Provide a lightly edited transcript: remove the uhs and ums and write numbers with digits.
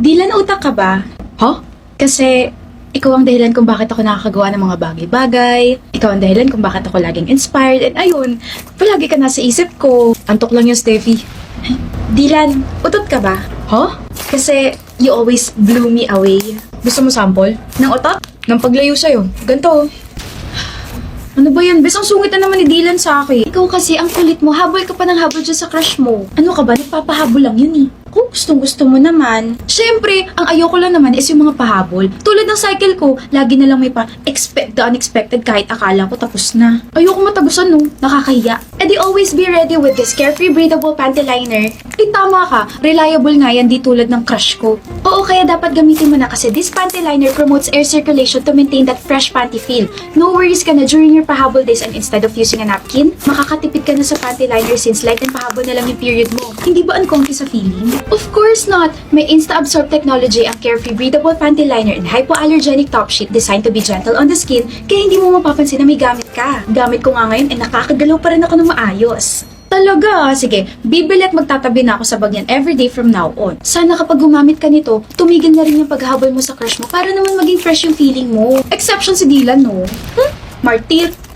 Dilan, utak ka ba? Huh? Kasi ikaw ang dahilan kung bakit ako nakakagawa ng mga bagay-bagay. Ikaw ang dahilan kung bakit ako laging inspired. And ayun, palagi ka nasa isip ko. Antok lang yung Steffi. Dilan, utot ka ba? Huh? Kasi you always blew me away. Gusto mo sample? Ng utot? Nang paglayo sa'yo. Ganto. Ano ba yan? Bes, ang sungit na naman ni Dilan sa akin. Ikaw kasi, ang kulit mo. Habol ka pa ng habol dyan sa crush mo. Ano ka ba? Nagpapahabol lang yun eh. Kung gustong-gusto mo naman. Siyempre, ang ayoko lang naman is yung mga pahabol. Tulad ng cycle ko, lagi na lang may pa-expect the unexpected kahit akala ko tapos na. Ayoko matagusan no, nakakahiya. E di always be ready with this carefree breathable panty liner. Eh tama ka, reliable nga yan di tulad ng crush ko. Oo, kaya dapat gamitin mo na kasi this panty liner promotes air circulation to maintain that fresh panty feel. No worries ka na during your pahabol days and instead of using a napkin, makakatipid ka na sa panty liner since light and pahabol na lang yung period mo. Hindi ba uncomfy sa feeling? Of course not! May Insta-Absorb technology ang carefree breathable panty liner and hypoallergenic top sheet designed to be gentle on the skin kaya hindi mo mapapansin na may gamit ka. Gamit ko nga ngayon ay nakakagalaw pa rin ako ng maayos. Talaga? Sige, bibili at magtatabi na ako sa bag yan everyday from now on. Sana kapag gumamit ka nito, tumigil na rin yung paghahabol mo sa crush mo para naman maging fresh yung feeling mo. Exception si Dylan, no? Martir!